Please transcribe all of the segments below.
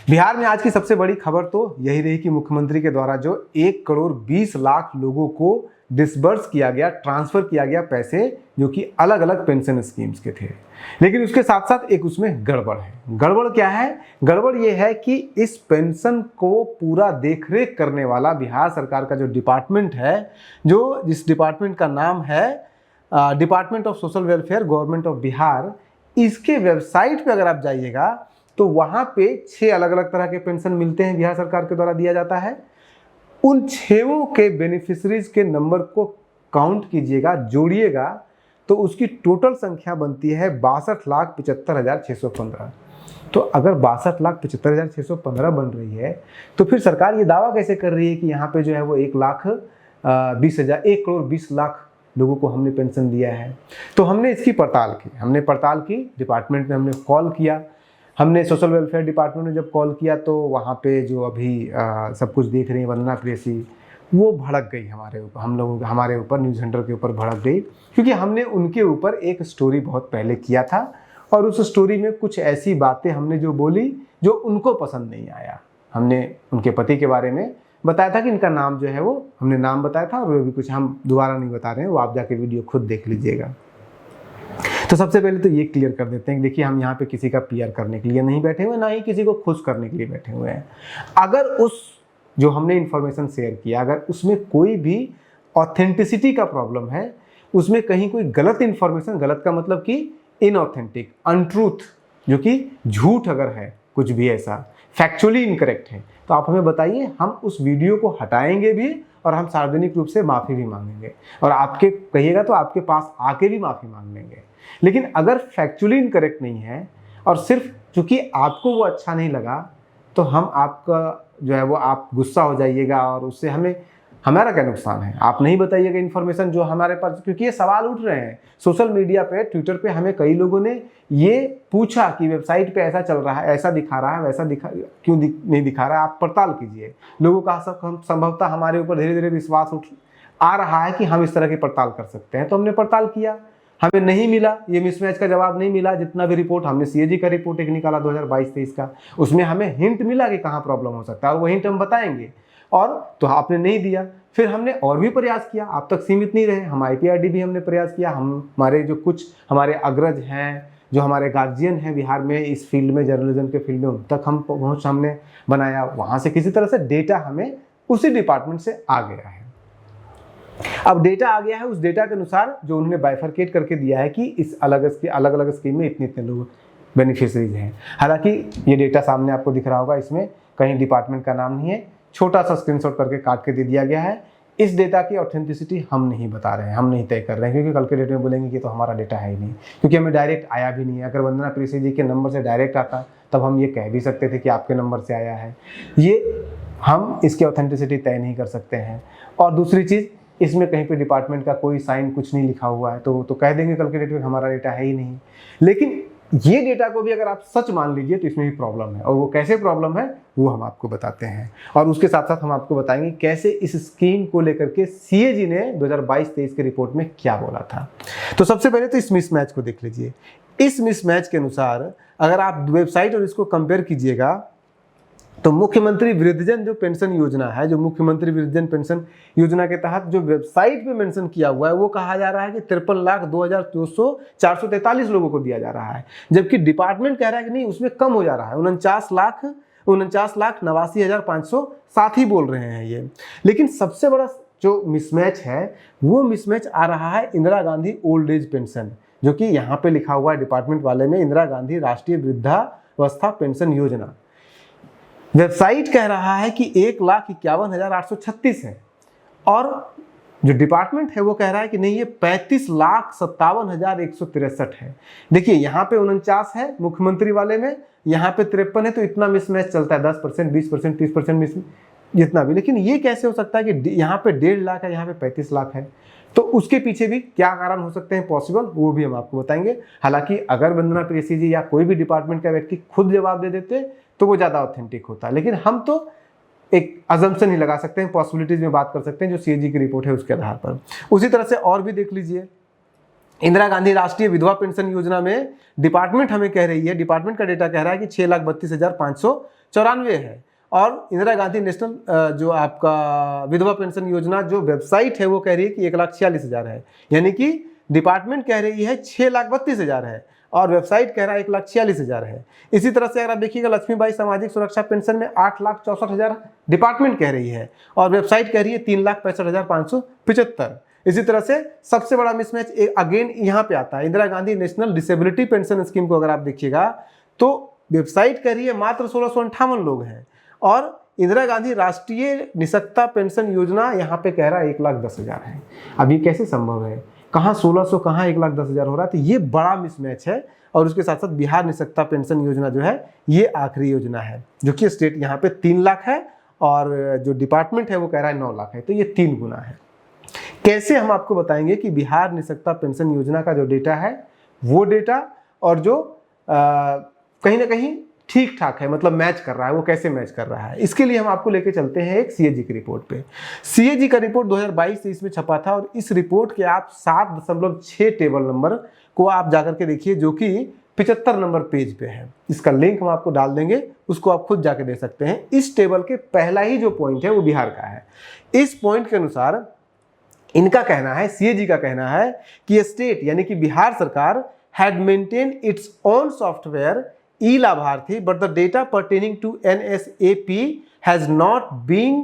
बिहार में आज की सबसे बड़ी खबर तो यही रही कि मुख्यमंत्री के द्वारा जो 1,20,00,000 लोगों को डिसबर्स किया गया, ट्रांसफर किया गया पैसे, जो कि अलग अलग पेंशन स्कीम्स के थे। लेकिन उसके साथ साथ एक उसमें गड़बड़ है। गड़बड़ क्या है? गड़बड़ ये है कि इस पेंशन को पूरा देखरेख करने वाला बिहार सरकार का जो डिपार्टमेंट है, जो जिस डिपार्टमेंट का नाम है department of social welfare government of Bihar, इसके वेबसाइट पे अगर आप जाइएगा तो वहां पे 6 अलग अलग तरह के पेंशन मिलते हैं, बिहार सरकार के द्वारा दिया जाता है। उन 6 के बेनिफिशरीज के नंबर को काउंट कीजिएगा, जोड़िएगा, तो उसकी टोटल संख्या बनती है 62,75,615। तो अगर 62,75,615 बन रही है तो फिर सरकार ये दावा कैसे कर रही है कि यहाँ पे जो है वो 1,20,00,000 लोगों को हमने पेंशन दिया है? तो हमने इसकी पड़ताल की, डिपार्टमेंट में हमने कॉल किया। हमने सोशल वेलफेयर डिपार्टमेंट में जब कॉल किया तो वहाँ पे जो अभी सब कुछ देख रही हैं वंदना प्रेयसी, वो भड़क गई हमारे ऊपर न्यूज़ सेंटर के ऊपर भड़क गई, क्योंकि हमने उनके ऊपर एक स्टोरी बहुत पहले किया था और उस स्टोरी में कुछ ऐसी बातें हमने जो बोली जो उनको पसंद नहीं आया। हमने उनके पति के बारे में बताया था कि इनका नाम जो है वो हमने नाम बताया था, और वो भी कुछ हम दोबारा नहीं बता रहे हैं, वो आप जाके वीडियो खुद देख लीजिएगा। तो सबसे पहले तो ये क्लियर कर देते हैं कि देखिए, हम यहाँ पे किसी का पीआर करने के लिए नहीं बैठे हुए, ना ही किसी को खुश करने के लिए बैठे हुए हैं। अगर उस जो हमने इन्फॉर्मेशन शेयर किया, अगर उसमें कोई भी ऑथेंटिसिटी का प्रॉब्लम है, उसमें कहीं कोई गलत इन्फॉर्मेशन, गलत का मतलब कि इनऑथेंटिक, अनट्रूथ, जो कि झूठ अगर है, कुछ भी ऐसा फैक्चुअली इनकरेक्ट है, तो आप हमें बताइए। हम उस वीडियो को हटाएंगे भी और हम सार्वजनिक रूप से माफ़ी भी मांगेंगे, और आपके कहिएगा तो आपके पास आके भी माफ़ी मांग लेंगे। लेकिन अगर फैक्चुअली इनकरेक्ट नहीं है और सिर्फ चूंकि आपको वो अच्छा नहीं लगा, तो हम आपका जो है वो आप गुस्सा हो जाइएगा, और उससे हमारा क्या नुकसान है? आप नहीं बताइएगा इन्फॉर्मेशन जो हमारे पास, क्योंकि ये सवाल उठ रहे हैं सोशल मीडिया पे, ट्विटर पे। हमें कई लोगों ने ये पूछा कि वेबसाइट पे ऐसा चल रहा है, ऐसा दिखा रहा है, वैसा क्यों नहीं दिखा रहा है, आप पड़ताल कीजिए। लोगों का संभवतः हमारे ऊपर धीरे धीरे विश्वास आ रहा है कि हम इस तरह की पड़ताल कर सकते हैं, तो हमने पड़ताल किया। हमें नहीं मिला, ये मिसमैच का जवाब नहीं मिला। जितना भी रिपोर्ट हमने सीएजी का रिपोर्ट एक निकाला 2022-23 का, उसमें हमें हिंट मिला कि कहाँ प्रॉब्लम हो सकता है, और वो हिंट हम बताएंगे। और तो आपने नहीं दिया। फिर हमने और भी प्रयास किया, आप तक सीमित नहीं रहे, हम IPRD भी हमने प्रयास किया। हमारे जो कुछ हमारे अग्रज हैं, जो हमारे गार्जियन हैं बिहार में इस फील्ड में, जर्नलिज्म के फील्ड में, उन तक हम पहुँच हमने बनाया। वहाँ से किसी तरह से डेटा हमें उसी डिपार्टमेंट से आ गया है। अब डेटा आ गया है, उस डेटा के अनुसार जो उन्होंने बाइफरकेट करके दिया है कि इस अलग अलग स्कीम में इतने लोग बेनिफिशरीज हैं। हालांकि ये डेटा सामने आपको दिख रहा होगा, इसमें कहीं डिपार्टमेंट का नाम नहीं है, छोटा सा स्क्रीनशॉट करके काट के दे दिया गया है। इस डेटा की ऑथेंटिसिटी हम नहीं बता रहे हैं, हम नहीं तय कर रहे हैं, क्योंकि कल के डेट में बोलेंगे कि तो हमारा डेटा है ही नहीं, क्योंकि हमें डायरेक्ट आया भी नहीं है। अगर वंदना प्रेयसी जी के नंबर से डायरेक्ट आता तब हम ये कह भी सकते थे कि आपके नंबर से आया है। ये हम इसकी ऑथेंटिसिटी तय नहीं कर सकते हैं। और दूसरी चीज़, इसमें कहीं पे डिपार्टमेंट का कोई साइन कुछ नहीं लिखा हुआ है, तो कह देंगे कल के डेट में हमारा डेटा है ही नहीं। लेकिन ये डेटा को भी अगर आप सच मान लीजिए तो इसमें भी प्रॉब्लम है, और वो कैसे प्रॉब्लम है वो हम आपको बताते हैं। और उसके साथ साथ हम आपको बताएंगे कैसे इस स्कीम को लेकर के सीएजी ने 2022-23 के रिपोर्ट में क्या बोला था। तो सबसे पहले तो इस मिसमैच को देख लीजिए। इस मिसमैच के अनुसार अगर आप वेबसाइट और इसको कंपेयर कीजिएगा, तो मुख्यमंत्री वृद्धजन जो पेंशन योजना है, जो मुख्यमंत्री वृद्धजन पेंशन योजना के तहत जो वेबसाइट पे मेंशन किया हुआ है, वो कहा जा रहा है कि 53,02,443 लोगों को दिया जा रहा है, जबकि डिपार्टमेंट कह रहा है कि नहीं, उसमें कम हो जा रहा है, 49,89,85,507 ही बोल रहे हैं ये। लेकिन सबसे बड़ा जो मिसमैच है, वो मिसमैच आ रहा है Indira Gandhi old age pension, जो कि यहाँ पे लिखा हुआ है डिपार्टमेंट वाले में, इंदिरा गांधी राष्ट्रीय वृद्धावस्था पेंशन योजना। वेबसाइट कह रहा है कि 1,51,836 है, और जो डिपार्टमेंट है वो कह रहा है कि नहीं, ये 35,57,163 है। देखिए, यहाँ पे 49 है मुख्यमंत्री वाले में, यहाँ पे 53 है, तो इतना मिसमैच चलता है, 10%, 20%, 30% मिस, जितना भी। लेकिन ये कैसे हो सकता है कि यहाँ पे 1.5 लाख है, यहाँ पे 35 लाख है? तो उसके पीछे भी क्या कारण हो सकते हैं पॉसिबल, वो भी हम आपको बताएंगे। हालांकि अगर वंदना प्रेयसी जी या कोई भी डिपार्टमेंट का व्यक्ति खुद जवाब दे देते तो वो ज़्यादा ऑथेंटिक होता, लेकिन हम तो एक अजम्पशन ही लगा सकते हैं, पॉसिबिलिटीज में बात कर सकते हैं, जो सीएजी की रिपोर्ट है उसके आधार पर। उसी तरह से और भी देख लीजिए, इंदिरा गांधी राष्ट्रीय विधवा पेंशन योजना में डिपार्टमेंट हमें कह रही है, डिपार्टमेंट का डेटा कह रहा है कि 6,32,594 है। और इंदिरा गांधी नेशनल जो आपका विधवा पेंशन योजना जो वेबसाइट है वो कह रही है कि 1,46,000 है। यानी कि डिपार्टमेंट कह रही है 6,32,000 है और वेबसाइट कह रहा है 1,46,000 है। इसी तरह से अगर आप देखिएगा लक्ष्मीबाई सामाजिक सुरक्षा पेंशन में 8,64,000 डिपार्टमेंट कह रही है और वेबसाइट कह रही है 3,65,575। इसी तरह से सबसे बड़ा मिसमैच अगेन यहाँ पे आता है, Indira Gandhi national disability pension scheme को अगर आप देखिएगा तो वेबसाइट कह रही है मात्र 1,658 लोग हैं और इंदिरा गांधी राष्ट्रीय निशक्ता पेंशन योजना यहाँ पे कह रहा है 1,10,000 है। अब ये कैसे संभव है, कहाँ 1,600 कहाँ 1,10,000 हो रहा है? तो ये बड़ा मिसमैच है। और उसके साथ साथ बिहार निशक्ता पेंशन योजना जो है ये आखिरी योजना है, जो कि स्टेट यहाँ पे 3 लाख है और जो डिपार्टमेंट है वो कह रहा है 9 लाख है। तो ये 3 गुना है। कैसे हम आपको बताएंगे कि बिहार निशक्ता पेंशन योजना का जो डेटा है वो डेटा और जो कहीं ना कहीं ठीक ठाक है, मतलब मैच कर रहा है, वो कैसे मैच कर रहा है, इसके लिए हम आपको लेके चलते हैं एक सीएजी की रिपोर्ट पे। सीएजी का रिपोर्ट 2022-23 में छपा था और इस रिपोर्ट के आप 7.6 टेबल नंबर को आप जाकर के देखिए, जो कि 75 नंबर पेज पे है। इसका लिंक हम आपको डाल देंगे, उसको आप खुद जाके देख सकते हैं। इस टेबल के पहला ही जो पॉइंट है वो बिहार का है। इस पॉइंट के अनुसार इनका कहना है, सीएजी का कहना है कि स्टेट यानी कि बिहार सरकार had maintain its own software e Labharthi but the data pertaining to NSAP has not been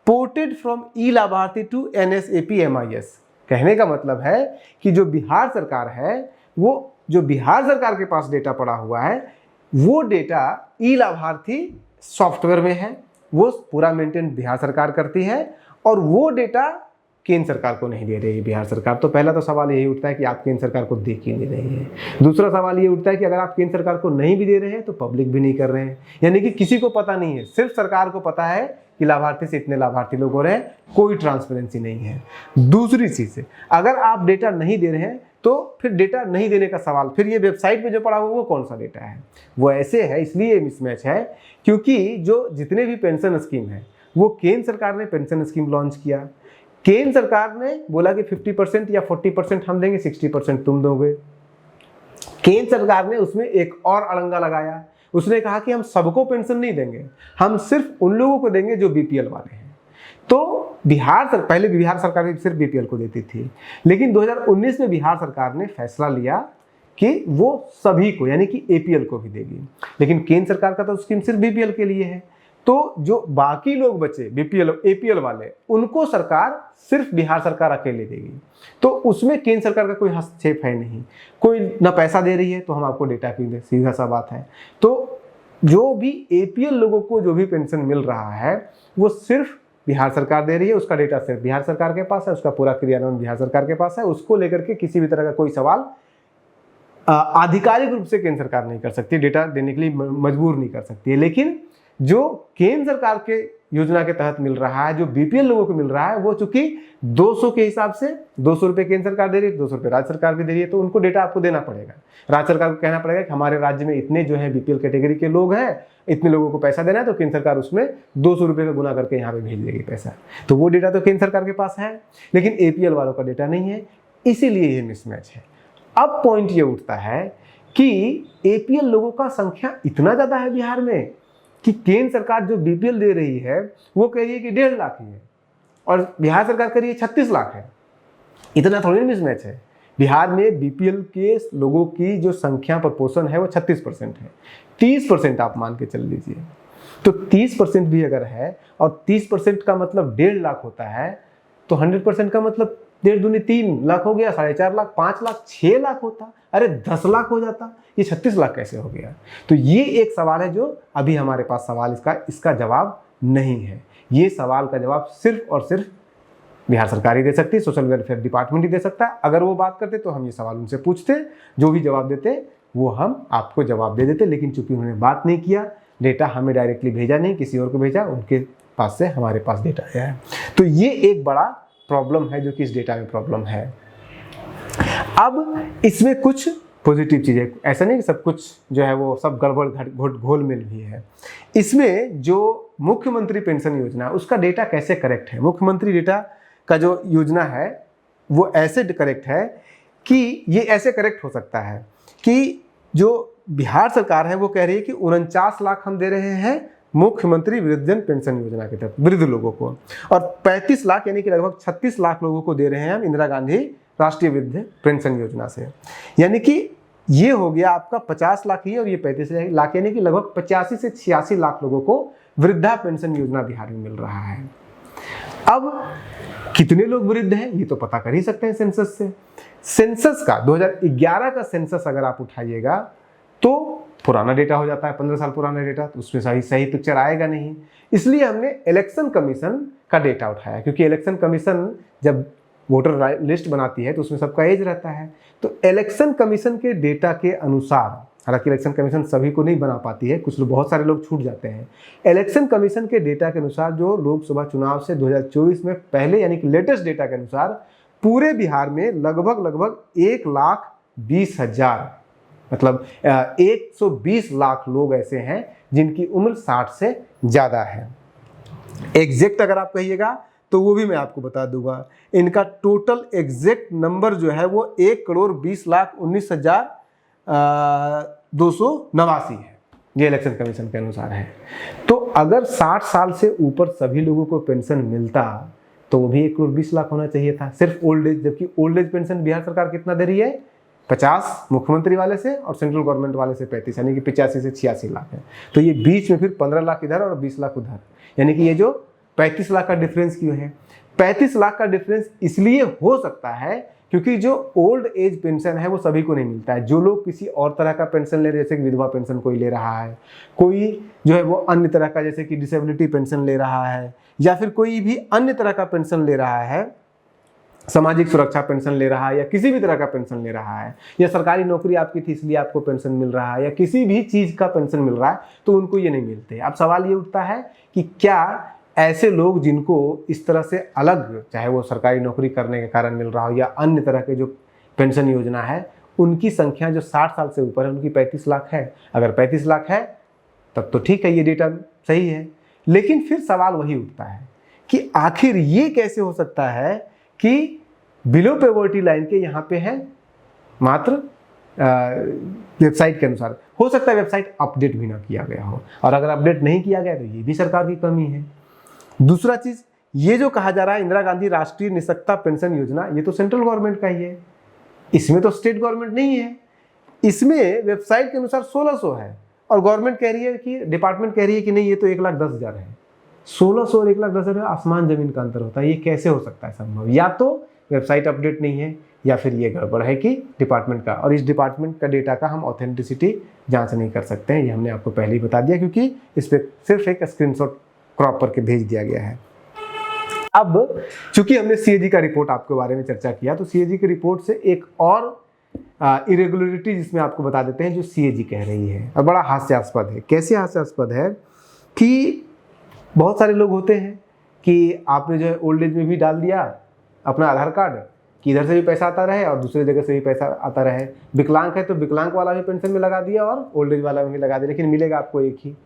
ported from e Labharthi to NSAP MIS। कहने का मतलब है कि जो बिहार सरकार है, वो जो बिहार सरकार के पास डेटा पड़ा हुआ है वो डेटा ई लाभार्थी सॉफ्टवेयर में है, वो पूरा मेंटेन बिहार सरकार करती है और वो डेटा केंद्र सरकार को नहीं दे रही है बिहार सरकार। तो पहला तो सवाल यही उठता है कि आप केंद्र सरकार को दे क्यों नहीं रही है। दूसरा सवाल ये उठता है कि अगर आप केंद्र सरकार को नहीं भी दे रहे हैं तो पब्लिक भी नहीं कर रहे हैं, यानी कि किसी को पता नहीं है, सिर्फ सरकार को पता है कि लाभार्थी से इतने लाभार्थी लोग हो रहे हैं, कोई ट्रांसपेरेंसी नहीं है। दूसरी चीज़ है, अगर आप डेटा नहीं दे रहे हैं तो फिर डेटा नहीं देने का सवाल, फिर ये वेबसाइट पे जो पड़ा हुआ वो कौन सा डेटा है, वो ऐसे है। इसलिए मिसमैच है क्योंकि जो जितने भी पेंशन स्कीम है वो केंद्र सरकार ने पेंशन स्कीम लॉन्च किया, केंद्र सरकार ने बोला कि 50% या 40% हम देंगे, 60% तुम दोगे। केंद्र सरकार ने उसमें एक और अड़ंगा लगाया, उसने कहा कि हम सबको पेंशन नहीं देंगे, हम सिर्फ उन लोगों को देंगे जो बीपीएल वाले हैं। तो पहले बिहार सरकार सिर्फ बीपीएल को देती थी, लेकिन 2019 में बिहार सरकार ने फैसला लिया कि वो सभी को यानी कि एपीएल को भी देगी, लेकिन केंद्र सरकार का तो स्कीम सिर्फ बीपीएल के लिए है। तो जो बाकी लोग बचे बीपीएल एपीएल वाले, उनको सरकार सिर्फ बिहार सरकार अकेले देगी। तो उसमें केंद्र सरकार का कोई हस्तक्षेप है नहीं, कोई ना पैसा दे रही है तो हम आपको डेटा क्यों दें, सीधा सा बात है। तो जो भी एपीएल लोगों को जो भी पेंशन मिल रहा है वो सिर्फ बिहार सरकार दे रही है, उसका डेटा सिर्फ बिहार सरकार के पास है, उसका पूरा क्रियान्वयन बिहार सरकार के पास है। उसको लेकर के किसी भी तरह का कोई सवाल आधिकारिक रूप से केंद्र सरकार नहीं कर सकती, डेटा देने के लिए मजबूर नहीं कर सकती है। लेकिन जो केंद्र सरकार के योजना के तहत मिल रहा है, जो बीपीएल लोगों को मिल रहा है, वो चूंकि 200 के हिसाब से 200 रुपये केंद्र सरकार दे रही है, 200 रुपये राज्य सरकार भी दे रही है, तो उनको डेटा आपको देना पड़ेगा। राज्य सरकार को कहना पड़ेगा कि हमारे राज्य में इतने जो है बीपीएल कैटेगरी के लोग हैं, इतने लोगों को पैसा देना है, तो केंद्र सरकार उसमें 200 रुपये का गुना करके यहाँ पे भेज देगी पैसा। तो वो डेटा तो केंद्र सरकार के पास है, लेकिन एपीएल वालों का डेटा नहीं है, इसीलिए ये मिसमैच है। अब पॉइंट ये उठता है कि एपीएल लोगों का संख्या इतना ज़्यादा है बिहार में कि केंद्र सरकार जो बीपीएल दे रही है वो कह रही है कि 1.5 लाख ही है और बिहार सरकार कह रही है 36 लाख है। इतना थोड़ी मिसमैच है। बिहार में बीपीएल के लोगों की जो संख्या प्रपोर्शन है वो 36% है, 30% आप मान के चल लीजिए। तो 30% भी अगर है और 30% का मतलब 1.5 लाख होता है, तो 100% का मतलब 1.5 दूनी 3 लाख हो गया, 4.5 लाख, 5 लाख, 6 लाख होता, अरे 10 लाख हो जाता, ये 36 लाख कैसे हो गया? तो ये एक सवाल है जो अभी हमारे पास सवाल इसका जवाब नहीं है। ये सवाल का जवाब सिर्फ और सिर्फ बिहार सरकार ही दे सकती है, सोशल वेलफेयर डिपार्टमेंट ही दे सकता है। अगर वो बात करते तो हम ये सवाल उनसे पूछते, जो भी जवाब देते वो हम आपको जवाब दे देते, लेकिन चूंकि उन्होंने बात नहीं किया, डेटा हमें डायरेक्टली भेजा नहीं, किसी और को भेजा, उनके पास से हमारे पास डेटा आया है। तो ये एक बड़ा प्रॉब्लम है जो कि इस डेटा में प्रॉब्लम है। अब इसमें कुछ पॉजिटिव चीज़ें, ऐसा नहीं कि सब कुछ जो है वो सब गड़बड़ घोल मिल भी है। इसमें जो मुख्यमंत्री पेंशन योजना उसका डेटा कैसे करेक्ट है, मुख्यमंत्री डेटा का जो योजना है वो ऐसे करेक्ट है कि ये ऐसे करेक्ट हो सकता है कि जो बिहार सरकार है वो कह रही है कि 49 लाख हम दे रहे हैं मुख्यमंत्री वृद्धजन पेंशन योजना के तहत वृद्ध लोगों को, और 35 लाख यानी कि लगभग 36 लाख लोगों को दे रहे हैं हम इंदिरा गांधी राष्ट्रीय वृद्ध पेंशन योजना से। यानी कि ये हो गया आपका 50 लाख ही और ये 35 लाख, यानी कि लगभग 85 से 86 लाख लोगों को वृद्धा पेंशन योजना बिहार में मिल रहा है। अब कितने लोग वृद्ध हैं ये तो पता कर ही सकते हैं सेंसस से। सेंसस का 2011 का सेंसस अगर आप उठाइएगा तो पुराना डेटा हो जाता है, 15 साल पुराना डेटा, तो उसमें सही पिक्चर आएगा नहीं। इसलिए हमने इलेक्शन कमीशन का डेटा उठाया, क्योंकि इलेक्शन कमीशन जब वोटर लिस्ट बनाती है तो उसमें सबका एज रहता है। तो इलेक्शन कमीशन के डेटा के अनुसार, हालांकि इलेक्शन कमीशन सभी को नहीं बना पाती है, कुछ लोग, बहुत सारे लोग छूट जाते हैं। इलेक्शन कमीशन के डेटा के अनुसार जो लोकसभा चुनाव से 2024 में पहले यानी कि लेटेस्ट डेटा के अनुसार पूरे बिहार में लगभग 1,20,000 मतलब 120 लाख लोग ऐसे हैं जिनकी उम्र 60 से ज़्यादा है। एग्जैक्ट अगर आप कहिएगा तो वो भी मैं आपको बता दूंगा। इनका टोटल एग्जैक्ट नंबर जो है वो 1,20,19,289 है, ये इलेक्शन कमीशन के अनुसार है। तो अगर 60 साल से ऊपर सभी लोगों को पेंशन मिलता तो वो भी 1,20,00,000 होना चाहिए था, सिर्फ ओल्ड एज। जबकि ओल्ड एज पेंशन बिहार सरकार कितना दे रही है? 50 मुख्यमंत्री वाले से और सेंट्रल गवर्नमेंट वाले से 35, यानी कि 85 से 86 लाख है। तो ये बीच में फिर 15 लाख इधर और 20 लाख उधर, यानी कि ये जो 35 लाख का डिफरेंस क्यों है? 35 लाख का डिफरेंस इसलिए हो सकता है क्योंकि जो ओल्ड एज पेंशन है वो सभी को नहीं मिलता है। जो लोग किसी और तरह का पेंशन ले रहे हैं, जैसे कि विधवा पेंशन कोई ले रहा है, कोई जो है वो अन्य तरह का जैसे कि डिसेबिलिटी पेंशन ले रहा है, या फिर कोई भी अन्य तरह का पेंशन ले रहा है, सामाजिक सुरक्षा पेंशन ले रहा है, या किसी भी तरह का पेंशन ले रहा है, या सरकारी नौकरी आपकी थी इसलिए आपको पेंशन मिल रहा है, या किसी भी चीज़ का पेंशन मिल रहा है, तो उनको ये नहीं मिलते। अब सवाल ये उठता है कि क्या ऐसे लोग जिनको इस तरह से अलग, चाहे वो सरकारी नौकरी करने के कारण मिल रहा हो या अन्य तरह के जो पेंशन योजना है, उनकी संख्या जो 60 साल से ऊपर है उनकी 35 लाख है। अगर 35 लाख है तब तो ठीक है, ये डेटा सही है। लेकिन फिर सवाल वही उठता है कि आखिर ये कैसे हो सकता है कि बिलो पॉवर्टी लाइन के यहाँ पे है मात्र वेबसाइट के अनुसार। हो सकता है वेबसाइट अपडेट भी ना किया गया हो, और अगर अपडेट नहीं किया गया तो ये भी सरकार की कमी है। दूसरा चीज, ये जो कहा जा रहा है इंदिरा गांधी राष्ट्रीय निःशक्तता पेंशन योजना, ये तो सेंट्रल गवर्नमेंट का ही है, इसमें तो स्टेट गवर्नमेंट नहीं है। इसमें वेबसाइट के अनुसार 1600 है और गवर्नमेंट कह रही है कि, डिपार्टमेंट कह रही है कि नहीं ये तो 1,10,000 है। 1600 और 1,10,000 आसमान जमीन का अंतर होता है। ये कैसे हो सकता है संभव? या तो वेबसाइट अपडेट नहीं है या फिर ये गड़बड़ है कि डिपार्टमेंट का, और इस डिपार्टमेंट का डेटा का हम ऑथेंटिसिटी जांच नहीं कर सकते हैं। ये हमने आपको पहले ही बता दिया, क्योंकि इस पर सिर्फ एक स्क्रीनशॉट क्रॉप करके भेज दिया गया है। अब चूंकि हमने सीएजी का रिपोर्ट आपके बारे में चर्चा किया, तो सीएजी की रिपोर्ट से एक और इरेगुलरिटी जिसमें आपको बता देते हैं जो सीएजी कह रही है, और बड़ा हास्यास्पद है। कैसे हास्यास्पद है कि बहुत सारे लोग होते हैं कि आपने जो है ओल्ड एज में भी डाल दिया अपना आधार कार्ड कि इधर से भी पैसा आता रहे और दूसरी जगह से भी पैसा आता रहे। विकलांग है तो विकलांग वाला भी पेंशन में लगा दिया और ओल्ड एज वाला भी लगा दिया, लेकिन मिलेगा आपको एक ही।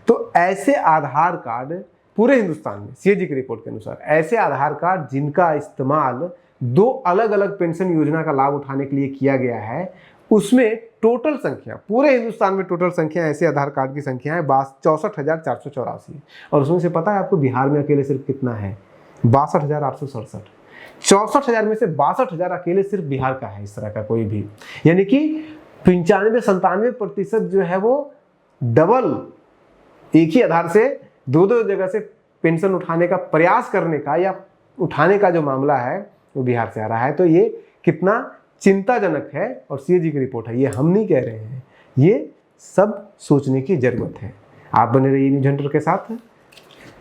तो ऐसे आधार कार्ड पूरे हिंदुस्तान में सीएजी की रिपोर्ट के अनुसार ऐसे आधार कार्ड जिनका इस्तेमाल 2 अलग अलग पेंशन योजना का लाभ उठाने के लिए किया गया है, उसमें टोटल संख्या पूरे हिंदुस्तान में टोटल संख्या ऐसे आधार कार्ड की संख्या है 64,484, और उसमें से पता है आपको बिहार में अकेले सिर्फ कितना है? 62,867। 64,000 में से 62,000 अकेले सिर्फ बिहार का है इस तरह का कोई भी, यानी कि 95-97% जो है वो डबल एक ही आधार से 2 जगह से पेंशन उठाने का प्रयास करने का या उठाने का जो मामला है वो बिहार से आ रहा है। तो ये कितना चिंताजनक है, और सीएजी की रिपोर्ट है, ये हम नहीं कह रहे हैं, ये सब सोचने की जरूरत है। आप बने रहिए न्यूज हंटर के साथ।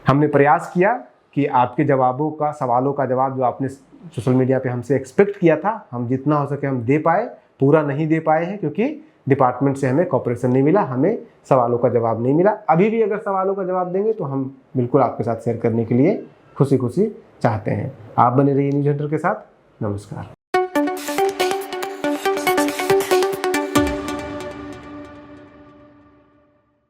हमने प्रयास किया कि आपके जवाबों का, सवालों का जवाब जो आपने सोशल मीडिया पे हमसे एक्सपेक्ट किया था, हम जितना हो सके हम दे पाए। पूरा नहीं दे पाए हैं क्योंकि डिपार्टमेंट से हमें कॉपरेशन नहीं मिला, हमें सवालों का जवाब नहीं मिला। अभी भी अगर सवालों का जवाब देंगे तो हम बिल्कुल आपके साथ शेयर करने के लिए खुशी खुशी चाहते हैं। आप बने रहिए न्यूज हंटर के साथ। नमस्कार।